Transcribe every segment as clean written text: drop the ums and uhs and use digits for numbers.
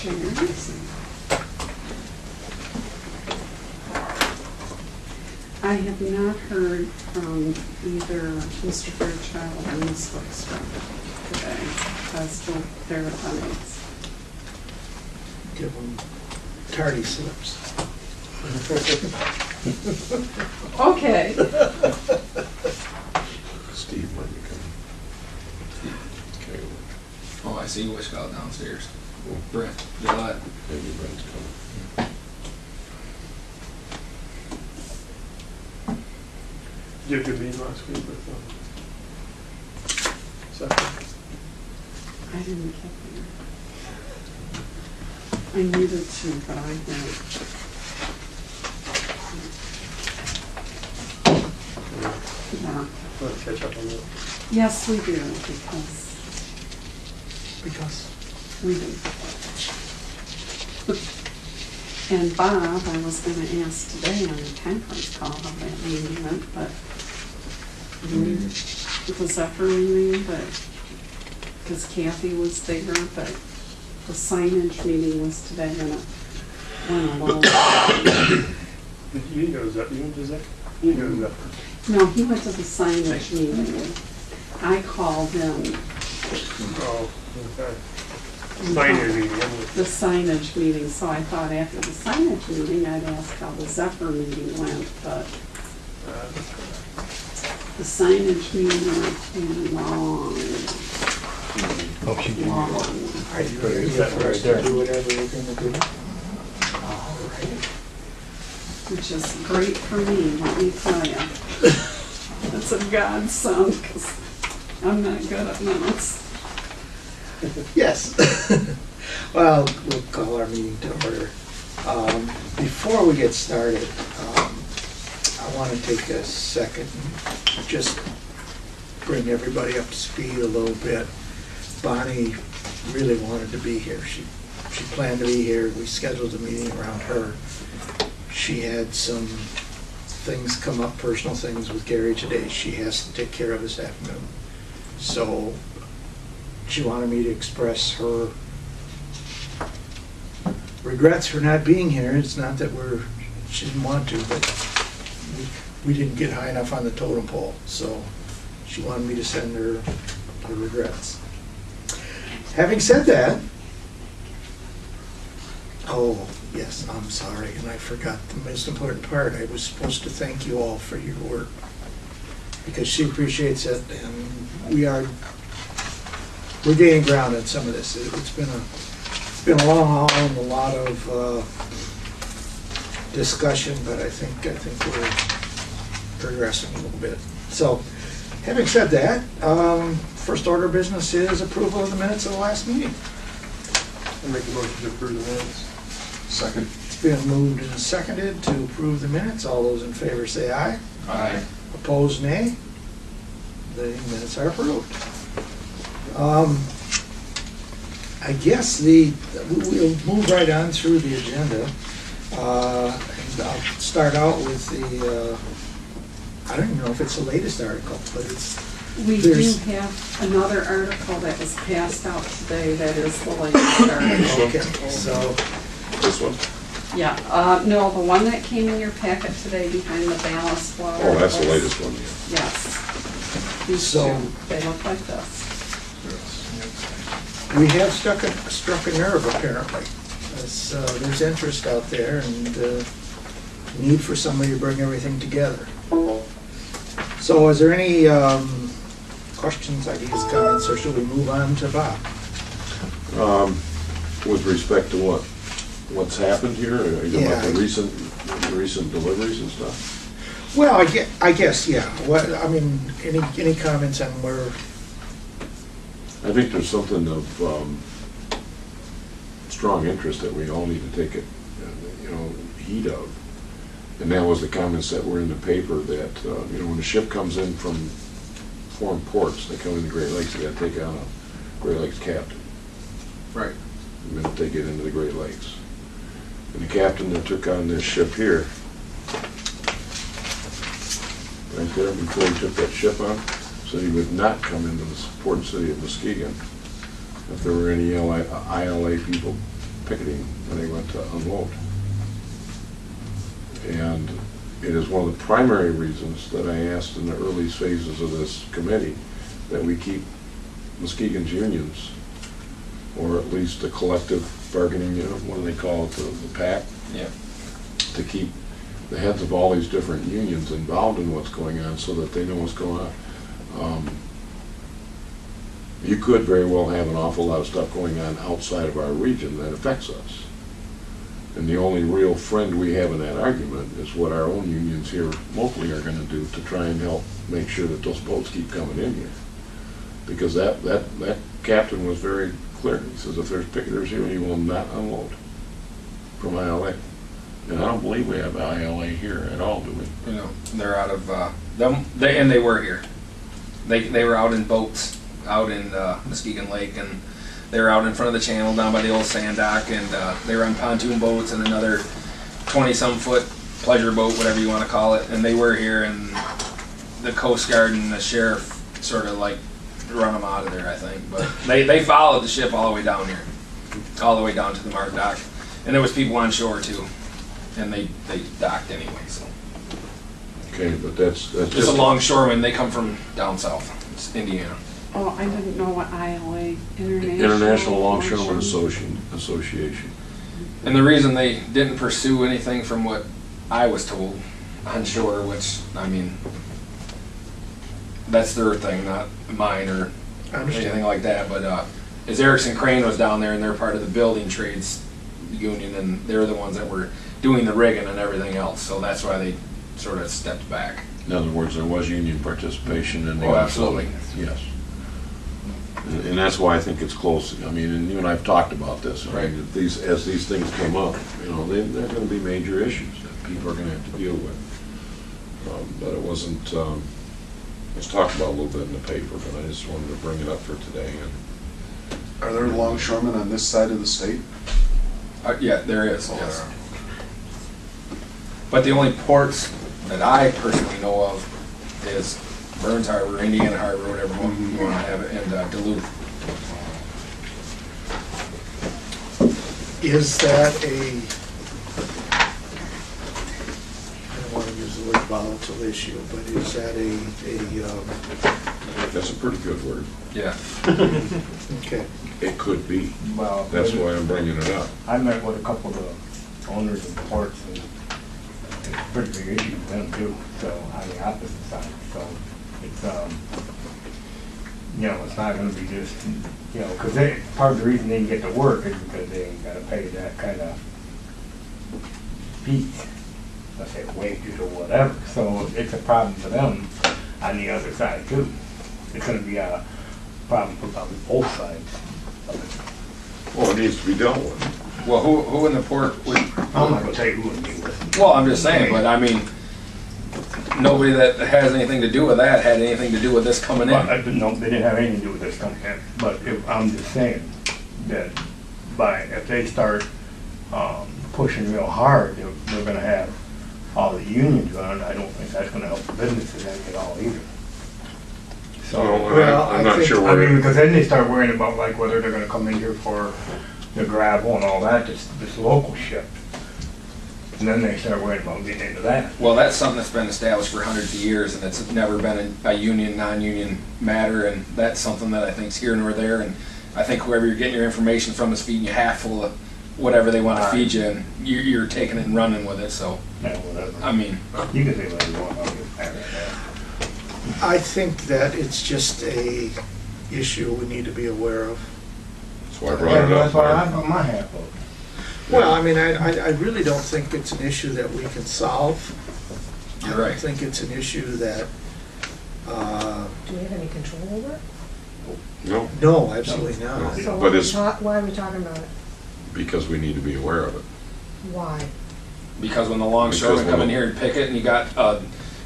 chairs. I have not heard from either Mr. Fairchild or Ms. Wickstrom today as to their updates. Give them tardy slips. Okay. Steve might be coming. Okay. Oh, I see Wish Call downstairs. Brent, Gillette. Maybe Brent's coming. Did you have a good meeting last week with Seth? I didn't get there. I needed to, but I didn't. Yeah. Want to catch up on that? Yes, we do, because we do. And Bob, I was going to ask today on the conference call how that meeting went, but it was after meeting, but because Kathy was there, but the signage meeting was today, and it went along. You didn't go to Zephyr? You went to Zephyr? You didn't go to Zephyr? No, he went to the signage meeting. I called him. Oh, okay. Signage meeting. The signage meeting, so I thought after the signage meeting, I'd ask how the Zephyr meeting went, but the signage meeting went long. Hope you do. Long. Are you ready for us to do whatever we're gonna do? All right. Which is great for me, let me tell you. It's a godsend, because I'm not good at minutes. Yes. Well, we'll call our meeting to order. Before we get started, I want to take a second and just bring everybody up to speed a little bit. Bonnie really wanted to be here. She planned to be here. We scheduled a meeting around her. She had some things come up, personal things with Gary today she has to take care of this afternoon. So she wanted me to express her regrets for not being here. It's not that she didn't want to, but we didn't get high enough on the totem pole. So she wanted me to send her regrets. Having said that, oh, yes, I'm sorry, and I forgot the most important part. I was supposed to thank you all for your work, because she appreciates it, and we're gaining ground on some of this. It's been a long haul and a lot of discussion, but I think we're progressing a little bit. So, having said that, first order of business is approval of the minutes of the last meeting. I make a motion to approve the minutes. Second. It's been moved and seconded to approve the minutes. All those in favor say aye. Aye. Opposed, nay. The minutes are approved. I guess we'll move right on through the agenda. And I'll start out with the, I don't even know if it's the latest article, but We do have another article that was passed out today that is the latest article. Okay, so This one? Yeah, no, the one that came in your packet today behind the ballast water. Oh, that's the latest one, yeah. Yes. These So- two, they look like this. we have struck a nerve apparently. There's interest out there and need for somebody to bring everything together. So is there any questions, ideas, comments, or should we move on to Bob? With respect to what? What's happened here? Are you talking about Yeah. the recent deliveries and stuff? Well, I guess, yeah. What, I mean, any comments on where? I think there's something of strong interest that we all need to take it, heed of. And that was the comments that were in the paper that, when a ship comes in from foreign ports, they come into the Great Lakes, they gotta take on a Great Lakes captain. Right. The minute they get into the Great Lakes. And the captain that took on this ship here, right there before he took that ship on, said he would not come into the port city of Muskegon if there were any ILA people picketing when they went to unload. And it is one of the primary reasons that I asked in the early phases of this committee that we keep Muskegon's unions, or at least the collective bargaining unit, what do they call it, the PAC? Yeah. To keep the heads of all these different unions involved in what's going on so that they know what's going on. You could very well have an awful lot of stuff going on outside of our region that affects us. And the only real friend we have in that argument is what our own unions here locally are going to do to try and help make sure that those boats keep coming in here. Because that captain was very clear. He says if there's picketers here, he will not unload from ILA. And I don't believe we have ILA here at all, do we? You know, they're out of they were here. They were out in boats out in Muskegon Lake, and they were out in front of the channel down by the old sand dock, and they were on pontoon boats and another 20-some foot pleasure boat, whatever you want to call it. And they were here, and the Coast Guard and the sheriff sort of like run them out of there, I think. But they followed the ship all the way down here, all the way down to the Mark dock, and there was people on shore too, and they docked anyway. So Okay, but that's just a longshoreman. They come from down south, it's Indiana. Oh, I didn't know what ILA, International Longshoremen Association. And the reason they didn't pursue anything from what I was told on shore, which, I mean, that's their thing, not mine or anything like that, but is Erickson Crane was down there, and they're part of the building trades union, and they're the ones that were doing the rigging and everything else, so that's why they sort of stepped back. In other words, there was union participation in the Oh, absolutely. Yes. And that's why I think it's close. I mean, and you and I have talked about this. I mean, as these things come up, you know, they're going to be major issues that people are going to have to deal with. But it wasn't, it's talked about a little bit in the paper, but I just wanted to bring it up for today. And Are there longshoremen on this side of the state? Yeah, there is, yes. But the only ports that I personally know of is Burns Harbor, Indiana Harbor, whatever one you want to have it, and Duluth. Is that I don't want to use the word volatile issue, but is that that's a pretty good word. Yeah. okay. It could be. Well, That's why I'm bringing it up. I met with a couple of the owners of ports, and it's a pretty big issue for them too, so on the opposite side. So it's, you know, it's not gonna be just, you know, because part of the reason they can get to work is because they ain't gotta pay that kind of fee, let's say wages or whatever. So it's a problem for them on the other side too. It's gonna be a problem for probably both sides of it. Well, it needs to be dealt with. Well, who in the port would? I'm not gonna tell you who it be with. Well, I'm just saying, but I mean, nobody that has anything to do with that had anything to do with this coming in. Well, no, they didn't have anything to do with this coming in, but I'm just saying that if they start pushing real hard, they're gonna have all the unions going. I don't think that's gonna help the businesses any at all either. So, Well, I'm I not think- sure I mean, where. because then they start worrying about like whether they're gonna come in here for the gravel and all that, this local ship. And then they start worrying about getting into that. Well, that's something that's been established for hundreds of years, and it's never been a union, non-union matter, and that's something that I think is here nor there, and I think whoever you're getting your information from is feeding you half full of whatever they want to feed you, and you're taking it and running with it, so, Yeah, whatever. I mean, You can say whatever you want, I'll get mad at that. I think that it's just a issue we need to be aware of. That's why I brought it up. That's why I put my half up. Well, I mean, I really don't think it's an issue that we can solve. You're I right. don't think it's an issue that, Do we have any control over it? No, no, absolutely not. No. So But it's- why are we talking about it? because we need to be aware of it. Why? because when the longshoremen Because come in when- here and picket, and you got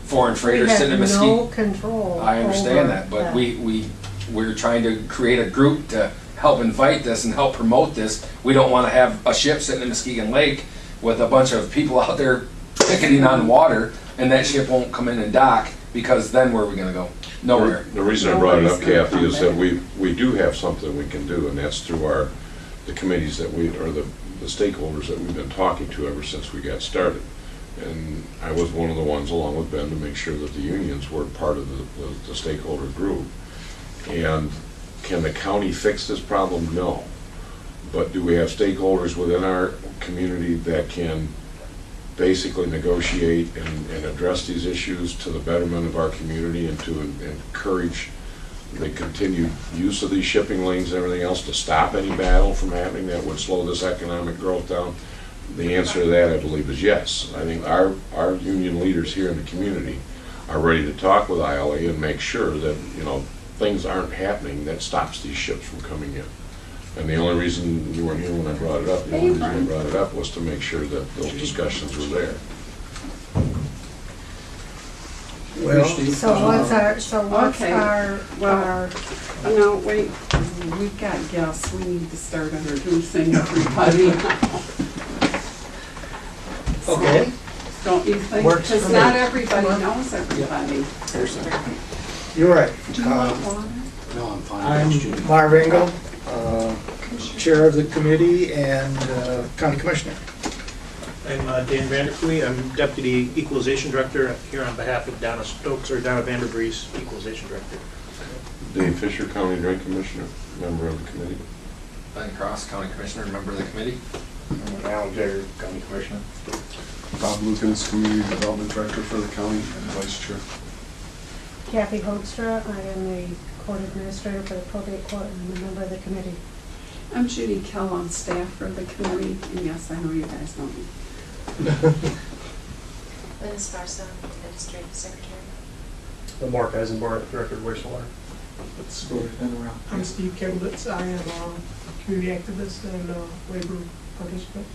foreign We freighters sitting in have Mesquite. no control. I over understand that, but we're trying to create a group to help invite this and help promote this. We don't want to have a ship sitting in Muskegon Lake with a bunch of people out there picketing on water, and that ship won't come in and dock, because then where are we gonna go? Nowhere. The reason I brought it up, Nobody's gonna Kathy, is come that we do have something we can do, and that's through the committees that we, or the the stakeholders that we've been talking to ever since we got started. And I was one of the ones, along with Ben, to make sure that the unions were part of the stakeholder group. And can the county fix this problem? No. But do we have stakeholders within our community that can basically negotiate and address these issues to the betterment of our community and to encourage the continued use of these shipping lanes and everything else to stop any battle from happening that would slow this economic growth down? The answer to that, I believe, is yes. I think our union leaders here in the community are ready to talk with ILA and make sure that, you know, things aren't happening that stops these ships from coming in. And the only reason you weren't here when I brought it up, the only reason I brought it up was to make sure that those discussions were there. Well, Okay, well, no, wait, we've got guests, we need to start introducing everybody now. okay. Don't you think? Works for Because me. not everybody knows everybody. You're right. Do you want water? No, I'm fine. I'm Marv Engel, Chair of the committee and County Commissioner. I'm Dan Vanderkooy. I'm Deputy Equalization Director here on behalf of Donna Stokes, or Donna Vanderbries, Equalization Director. Dave Fisher, County Drain Commissioner, member of the committee. Ben Cross, County Commissioner, member of the committee. I'm Alan Jager, County Commissioner. Bob Lucas, Community Development Director for the county and Vice Chair. Kathy Hoekstra, I am the court administrator for the probate court and I'm a member of the committee. I'm Judy Kell on staff for the committee, and yes, I know you guys know me. Linda Sparso, Administrative Secretary. Mark Eisenbar, Director of Wastewater. Let's go around. I'm Steve Kimbitz. I am a community activist and labor participant.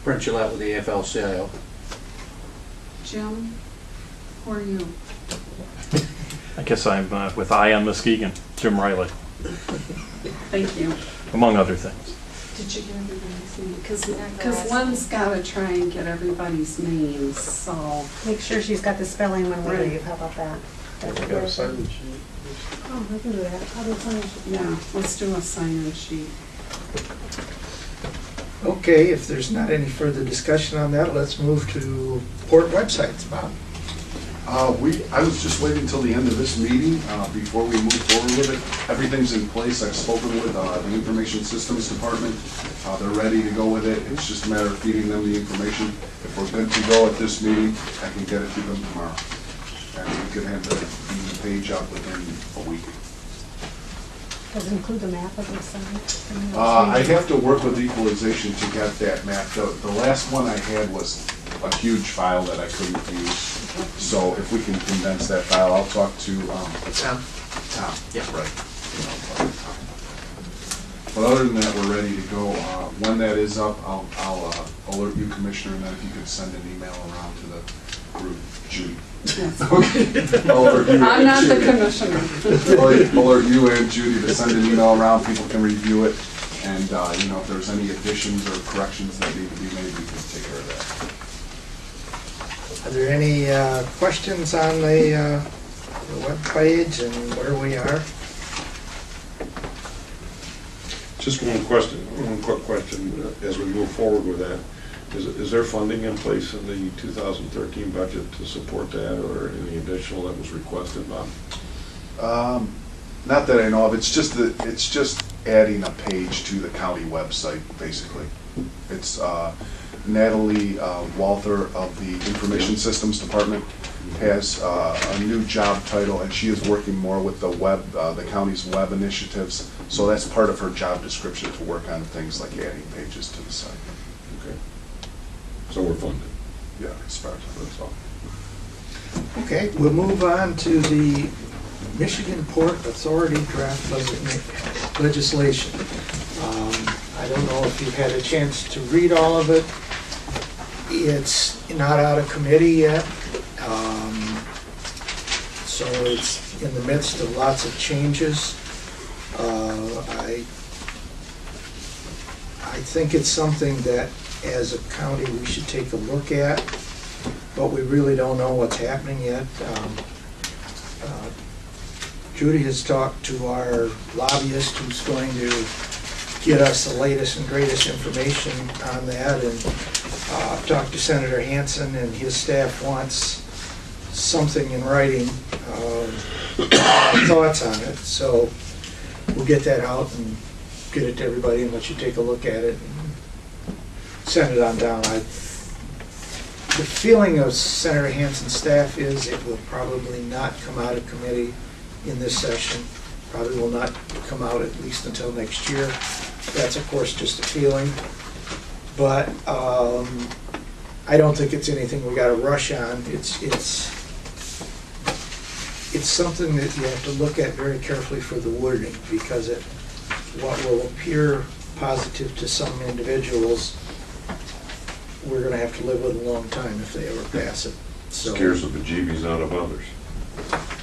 Brent Gillette with the AFL-CIO. Jim, who are you? I guess I'm with Ion Muskegon, Jim Riley, Thank you. among other things. Did you get everybody's name? Because Lynn's got to try and get everybody's names, so. Make sure she's got the spelling when we leave, how about that? That's a Got a good sign thing. sheet. Oh, I can do that. How do you sign it? Yeah, let's do a sign-in sheet. Okay, if there's not any further discussion on that, let's move to port websites. Bob? I was just waiting until the end of this meeting before we move forward with it. Everything's in place. I've spoken with the Information Systems Department. They're ready to go with it. It's just a matter of feeding them the information. If we're good to go at this meeting, I can get it to them tomorrow. And we can have the page up within a week. Does it include the map of the site? I have to work with equalization to get that map. The last one I had was a huge file that I couldn't use. So if we can condense that file, I'll talk to Tom? Tom. Yeah. Right. But other than that, we're ready to go. When that is up, I'll alert you, Commissioner, and then if you could send an email around to the group, Judy. Yes. Okay. I'll alert you I'm and not the Judy. commissioner. I'll alert you and Judy to send an email around, people can review it, and, you know, if there's any additions or corrections that need to be made, we can take care of that. Are there any questions on the webpage and where we are? Just one quick question, as we move forward with that. Is there funding in place in the 2013 budget to support that, or any additional that was requested, Bob? Not that I know of, it's just adding a page to the county website, basically. It's Natalie Walther of the Information Systems Department has a new job title, and she is working more with the web, the county's web initiatives. So that's part of her job description, to work on things like adding pages to the site. Okay. So we're funded. Yeah, it's part of it, that's all. Okay, we'll move on to the Michigan Port Authority draft legislation. I don't know if you've had a chance to read all of it. It's not out of committee yet, so it's in the midst of lots of changes. I think it's something that, as a county, we should take a look at, but we really don't know what's happening yet. Judy has talked to our lobbyist who's going to get us the latest and greatest information on that, and talked to Senator Hansen, and his staff wants something in writing, thoughts on it, so we'll get that out and get it to everybody and let you take a look at it and send it on down. The feeling of Senator Hansen's staff is it will probably not come out of committee in this session, probably will not come out at least until next year. That's of course just a feeling, but I don't think it's anything we gotta rush on. It's something that you have to look at very carefully for the wording, because what will appear positive to some individuals, we're gonna have to live with a long time if they ever pass it. So, Scares the bejeebies out of others.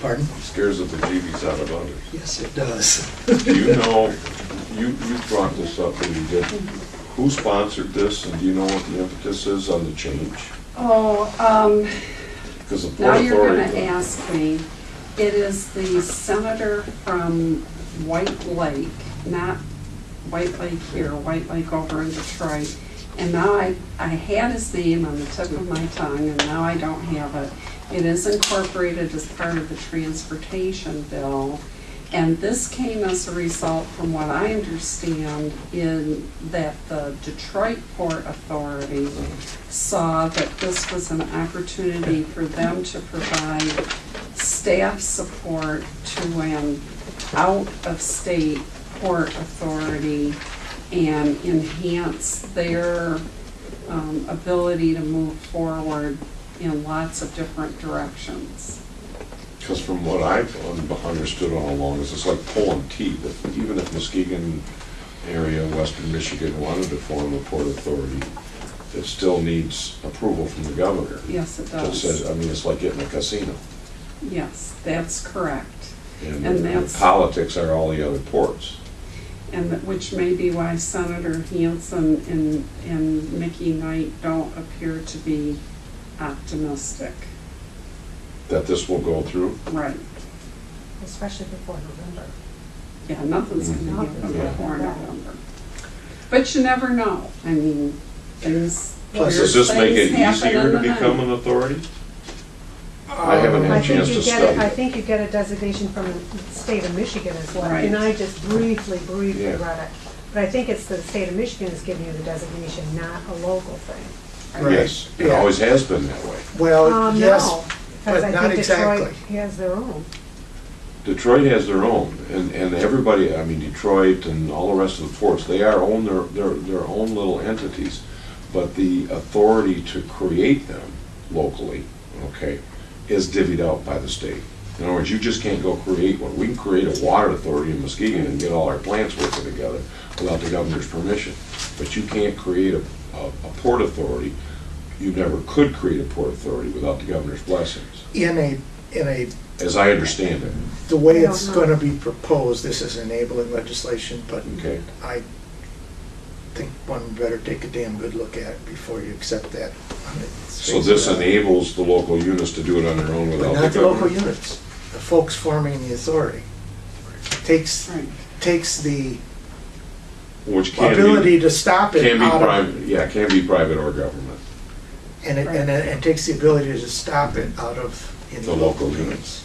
pardon? Scares the bejeebies out of others. Yes, it does. Do you know, you brought this up when you did, who sponsored this, and do you know what the impetus is on the change? Oh, Because the now Port you're gonna Authority. ask me. It is the senator from White Lake, not White Lake here, White Lake over in Detroit. And now I had his name on the tip of my tongue, and now I don't have it. It is incorporated as part of the transportation bill. And this came as a result, from what I understand, in that the Detroit Port Authority saw that this was an opportunity for them to provide staff support to an out-of-state port authority and enhance their ability to move forward in lots of different directions. Because from what I've understood all along, is it's like pulling teeth. Even if Muskegon area, Western Michigan wanted to form a port authority, it still needs approval from the governor. Yes, it So it does. says, I mean, it's like getting a casino. Yes, that's correct. And And the that's- politics are all the other ports. Which may be why Senator Hansen and Mickey Knight don't appear to be optimistic. That this will go through. Right. Especially before November. Yeah, nothing's gonna Mhm. happen Yeah. before November. But you never know. I mean, things. Plus, Does this make it things happen easier in to the become night. an authority? I haven't had I a think chance you to get study it, I it. think you get a designation from the state of Michigan as well. Right. And I just briefly Yeah. read it. But I think it's the state of Michigan is giving you the designation, not a local thing. Right, Yes, it yeah. always has been that way. Well, yes, No, because but I not think Detroit exactly. has their own. Detroit has their own, and everybody, I mean, Detroit and all the rest of the ports, they are own their own little entities, but the authority to create them locally, okay, is divvied out by the state. In other words, you just can't go create one. We can create a water authority in Muskegon and get all our plants working together without the governor's permission, but you can't create a port authority. You never could create a port authority without the governor's blessings, In a, as I understand it. the way I don't it's know. gonna be proposed, this is enabling legislation, but Okay. I think one better take a damn good look at it before you accept that. on its So face this value. enables the local units to do it on their own But without not the the local government? units, the folks forming the authority. Takes the Which can ability be, to stop it can be out of, private, yeah, can be private or government. and takes the ability to stop it out of any The local units.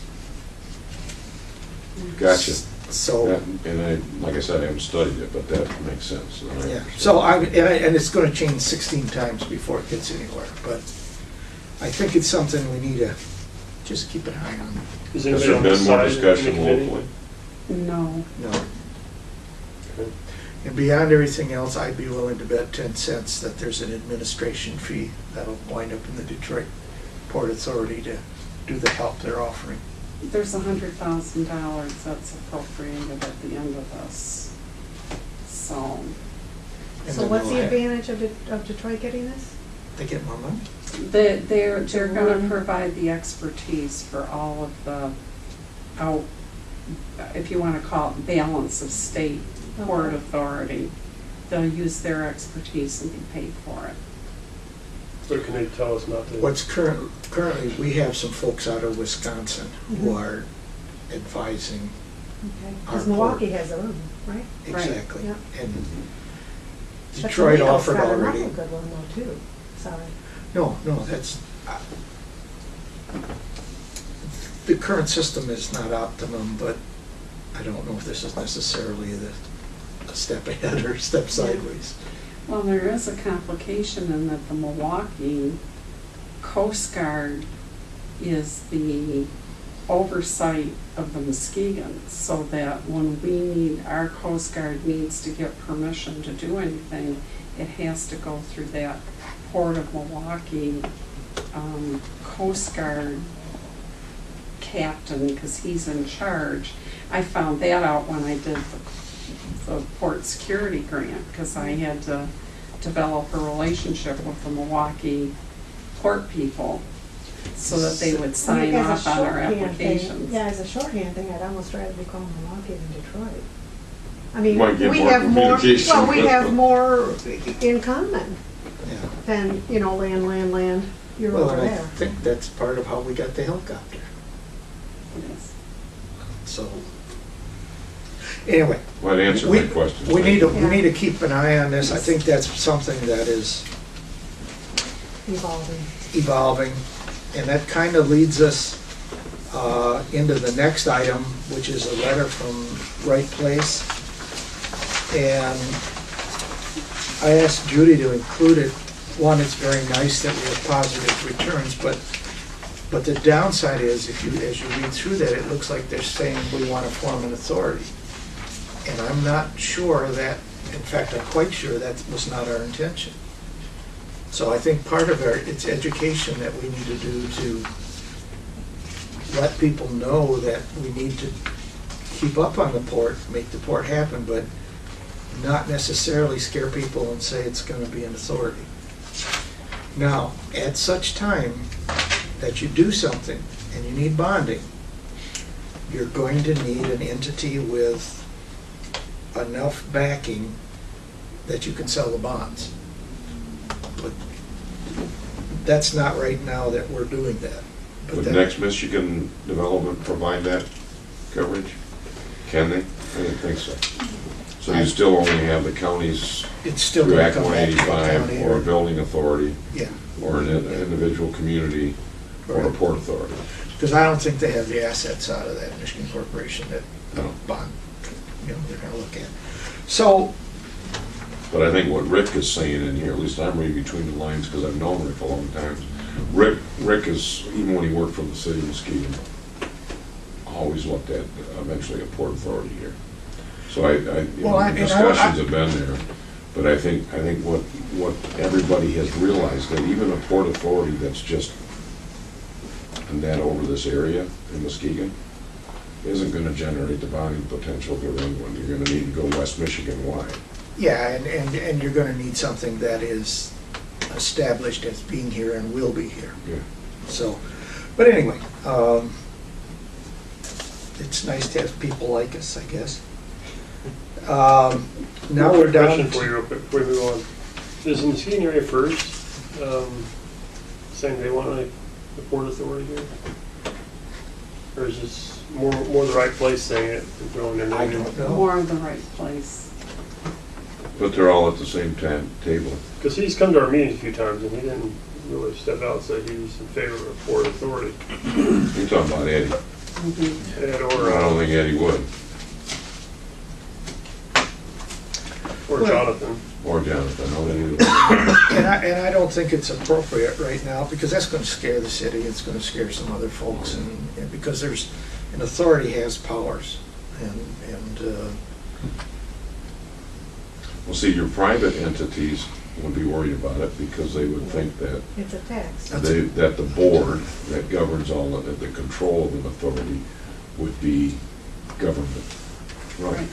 Gotcha. So. That- And I, like I said, I haven't studied it, but that makes sense. And I Yeah, understand. so and it's gonna change 16 times before it gets anywhere, but I think it's something we need to just keep an eye on. Is Has anybody there on the been more side discussion of the committee? locally? No. No. And beyond everything else, I'd be willing to bet 10 cents that there's an administration fee that'll wind up in the Detroit Port Authority to do the help they're offering. There's $100,000 that's appropriated at the end of this. So, And So then what's they'll the have- advantage of Detroit getting this? They get more money. they're gonna provide the expertise for all of the out, if you wanna call it balance of state port Okay. authority. They'll use their expertise and be paid for it. So can they tell us not to? What's currently, we have some folks out of Wisconsin who Mhm. are advising Because our Milwaukee port. has their own, right? Exactly. Yeah. And But Detroit Toledo's offered got already. another good one though, too. Sorry. No, that's, the current system is not optimum, but I don't know if this is necessarily a step ahead or a step sideways. Well, there is a complication in that the Milwaukee Coast Guard is the oversight of the Muskegon, so that when our Coast Guard needs to get permission to do anything, it has to go through that Port of Milwaukee Coast Guard captain, because he's in charge. I found that out when I did the port security grant, because I had to develop a relationship with the Milwaukee port people so that they would sign As a off on our shorthand thing- applications. Yeah, as a shorthand thing, I'd almost rather be called Milwaukee than Detroit. I mean, Might get we more have more, communication. well, we have more in common Yeah. than, land, you're Well, over and I there. think that's part of how we got the helicopter. Yes. So, anyway. Well, that answered my question. We need Yeah. to keep an eye on this. I think that's something that is evolving. And that kind of leads us into the next item, which is a letter from Right Place. And I asked Judy to include it. One, it's very nice that we have positive returns, but the downside is, as you read through that, it looks like they're saying we want to form an authority. And I'm not sure that, in fact, I'm quite sure that was not our intention. So I think part of it's education that we need to do to let people know that we need to keep up on the port, make the port happen, but not necessarily scare people and say it's going to be an authority. Now, at such time that you do something and you need bonding, you're going to need an entity with enough backing that you can sell the bonds. But that's not right now that we're doing that. But Would that- Next Michigan Development provide that coverage? Can they? I didn't think so. So you still only have the counties It's still through going to Act come back to the 185 county. or a building authority Yeah, or an individual community or a Right. port authority. because I don't think they have the assets out of that Michigan Corporation that No. bond, they're going to look at. So, But I think what Rick is saying in here, at least I'm reading between the lines because I've known Rick a long time. Rick is, even when he worked for the city of Muskegon, always looked at eventually a port authority here. So discussions have been there, but I think what everybody has realized, that even a port authority that's just a net over this area in Muskegon isn't gonna generate the bonding potential of New England. You're gonna need to go West Michigan wide. yeah, and you're going to need something that is established as being here and will be here. Yeah. So, but anyway, it's nice to have people like us, I guess. Now we're down Question for you real quick before we move on. Is the Muskegon area first saying they want a port authority here? Or is this more the right place saying it and throwing their I name in? don't know. More of the right place. But they're all at the same table. Because he's come to our meetings a few times and he didn't really step out and say he's in favor of a port authority. You're talking about Eddie. Mhm. And, I don't think Eddie would, or Jonathan. or Jonathan, I don't think either. And I don't think it's appropriate right now, because that's going to scare the city, it's going to scare some other folks, and because an authority has powers, and Well, see, your private entities would be worried about it because they would think that It's a tax. that the board that governs all of it, the control of an authority, would be government. Right.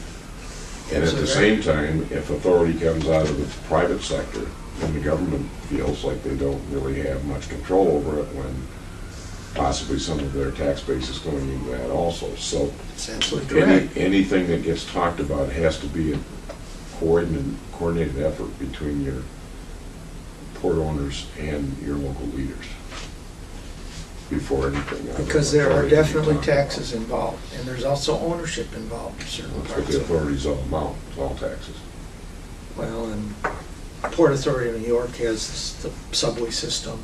And at the same time, if authority comes out of the private sector, then the government feels like they don't really have much control over it, when possibly some of their tax base is going into that also. So it's absolutely correct. anything that gets talked about has to be a coordinated effort between your port owners and your local leaders. before anything. Because there are definitely taxes involved, and there's also ownership involved in certain That's what parts the of it. authority's all about, it's all taxes. Well, and Port Authority of New York has the subway system.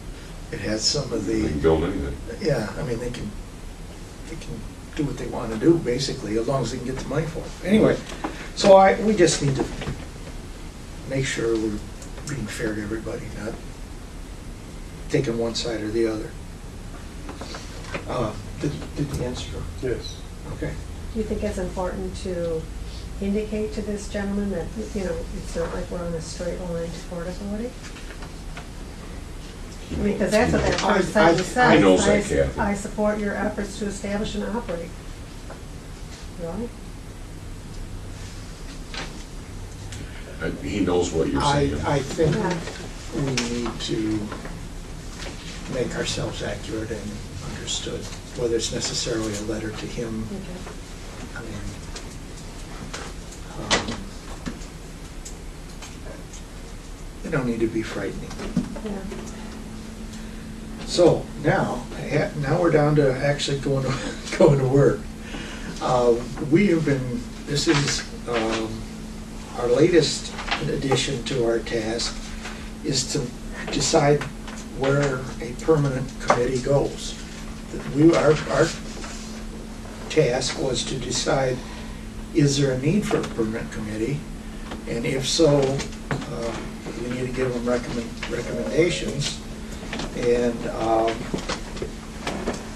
It has some of They the, can build anything. yeah, I mean, they can do what they want to do, basically, as long as they can get the money for it. Anyway, so we just need to make sure we're being fair to everybody, not taking one side or the other. Did the answer? Yes. Okay. Do you think it's important to indicate to this gentleman that, you know, it's not like we're on a straight line to Port Authority? I mean, because that's what that first sentence says. He knows that, Kathy. I support your efforts to establish and operate. Really? He knows what you're saying. I think Yeah. we need to make ourselves accurate and understood, whether it's necessarily a letter to him. Okay. I mean, they don't need to be frightening. Yeah. So now we're down to actually going to work. We have been, this is our latest addition to our task is to decide where a permanent committee goes. Our task was to decide, is there a need for a permanent committee? And if so, we need to give them recommendations. And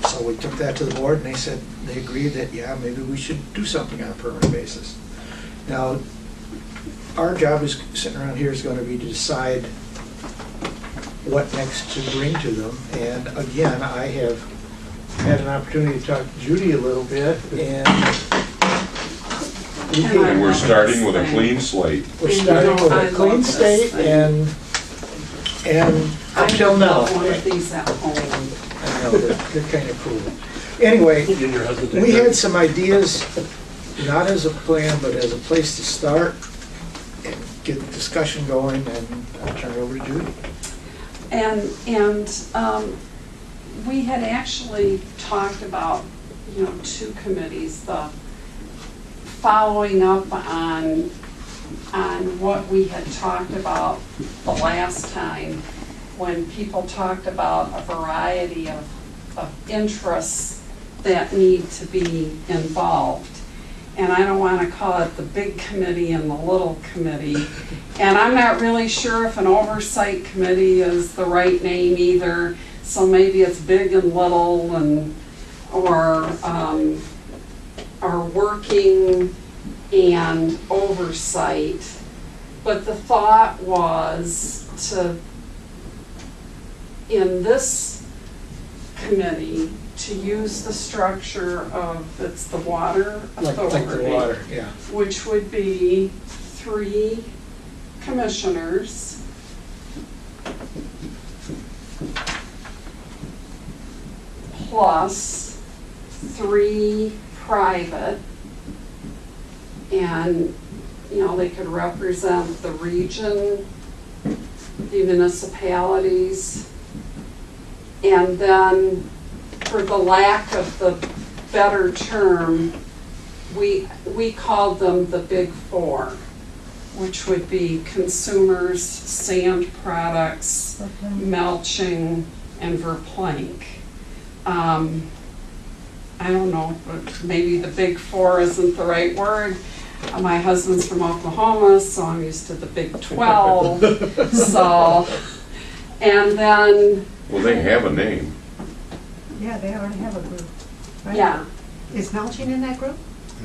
so we took that to the board, and they said, they agreed that, yeah, maybe we should do something on a permanent basis. Now, our job is, sitting around here, is going to be to decide what next to bring to them. And again, I have had an opportunity to talk to Judy a little bit, and And we're starting with a clean slate. we're starting with a clean state, and up till now. I one of these at home. I know, they're kind of cool. Anyway, In your hesitation. we had some ideas, not as a plan, but as a place to start and get the discussion going, and I'll turn it over to Judy. And we had actually talked about, you know, two committees, the following up on what we had talked about the last time when people talked about a variety of interests that need to be involved. And I don't want to call it the big committee and the little committee. And I'm not really sure if an oversight committee is the right name either. So maybe it's big and little, and or working and oversight. But the thought was to, in this committee, to use the structure of, it's the water authority. Like the water, yeah. Which would be 3 commissioners plus 3 private, and, you know, they could represent the region, the municipalities, and then, for the lack of the better term, we called them the Big Four, which would be consumers, sand products, mulching, and Verplank. I don't know, but maybe the Big Four isn't the right word. My husband's from Oklahoma, so I'm used to the Big 12. So, and then. Well, they have a name. Yeah, they already have a group, right? Yeah, Is mulching in that group?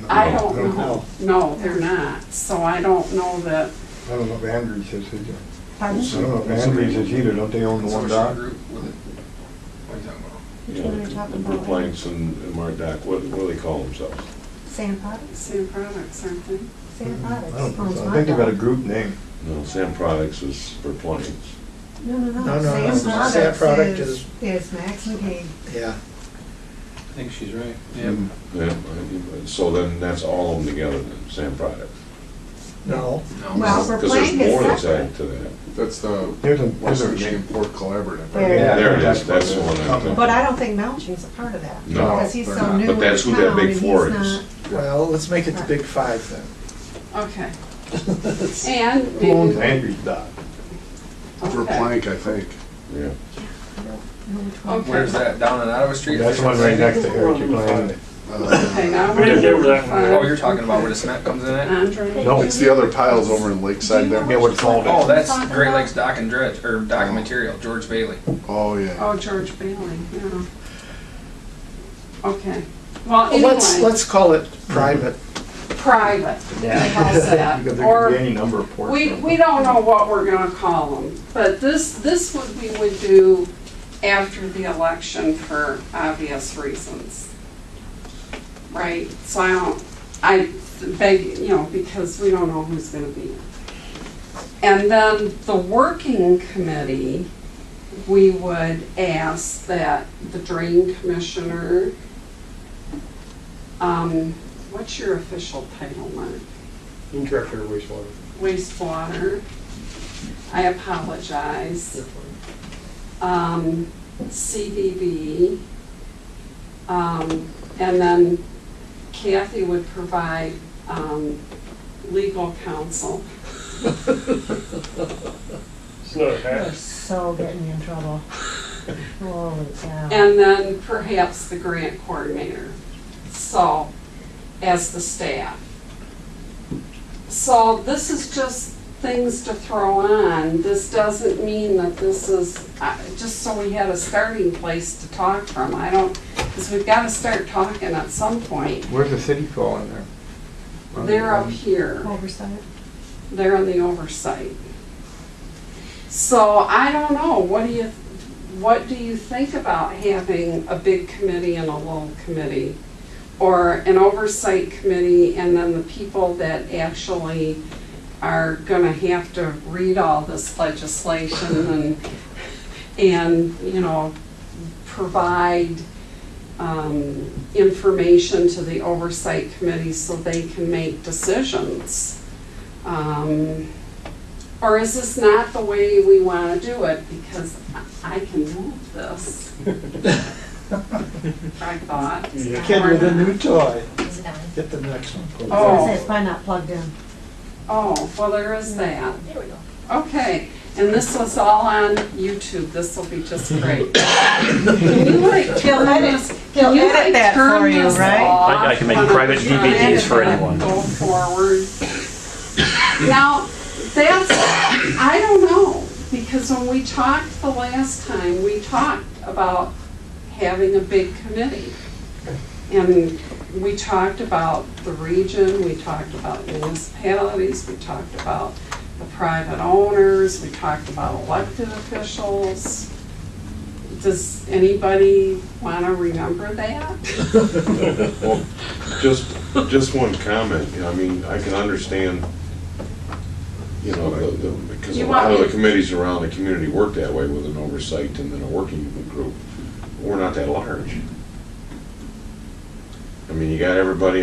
I don't know. No. No, they're not. So I don't know that. I don't know if Andrews is either. Pardon? I don't know if Andrews is either, don't they own the one Consortium dock? group with it. What are you talking about? Which one are you talking The about? Planks and Mardock, what do they call themselves? Sand products? Same products, aren't they? Sand I products. don't think owns so. I think they've got a Mardock. group name. No, Sand Products is for planes. No, no, No, no. no, Sand Sand product products is Max McGee. Yeah. I think she's right. Yeah, so then that's all of them together, then, Sand Products. No. No. Well, for Because there's plank more is that's separate. added to that. That's the There's a, Western Michigan Port Collaborative. There. Yeah. There it is, that's the one I'm thinking. But I don't think Melching's a part of that. No, Because he's they're so not. new But in that's who that town, big and he's four is. not- Well, let's make it the big five then. Okay. And Who owns maybe, Andrew's dock? For okay. Plank, I think. Yeah. Okay. Where's that? Down on Ottawa Street? That's the one right next to Heritage Lane. Okay, now We didn't get where that one Oh, you're talking about where the cement comes in at? Andre? No. It's the other piles over in Lakeside there. Yeah, what's called Oh, it. that's Great Lakes Dock and Dredge, or Dock and Material, George Bailey. Oh, yeah. Oh, George Bailey, yeah. Okay. Well, Let's, anyway, let's call it private. private. Yeah. How's that? Because there Or could be any number of ports. we don't know what we're gonna call them, but this would we would do after the election for obvious reasons. Right? So I beg, because we don't know who's gonna be. And then the working committee, we would ask that the drain commissioner, what's your official title, Mark? Director of wastewater. Wastewater. I apologize. CDB. And then Kathy would provide legal counsel. It's not a You're hat. so getting me in trouble. Holy cow. And then perhaps the grant coordinator. So, as the staff. So this is just things to throw on. This doesn't mean that this is, just so we had a starting place to talk from. Because we've got to start talking at some point. Where's the city fall in there? They're up here. Oversight. They're in the oversight. So I don't know, what do you think about having a big committee and a little committee? Or an oversight committee and then the people that actually are gonna have to read all this legislation and provide information to the oversight committee so they can make decisions. Or is this not the way we want to do it? Because I can move this. I thought. Kid with a new toy. Is it on? Get the next one. I was Oh. gonna say, it's probably not plugged in. Oh, well, there is that. There we go. Okay, and this was all on YouTube. This will be just great. Can you like turn this? Can you edit like that turn for you, this right? off I can make when I'm private trying DVDs to for anyone. Go forward. Now, I don't know, because when we talked the last time, we talked about having a big committee. And we talked about the region, we talked about municipalities, we talked about the private owners, we talked about elected officials. Does anybody want to remember that? Well, just one comment, I mean, I can understand, because a You lot want of the me- committees around the community work that way with an oversight and then a working group. We're not that large. I mean, you got everybody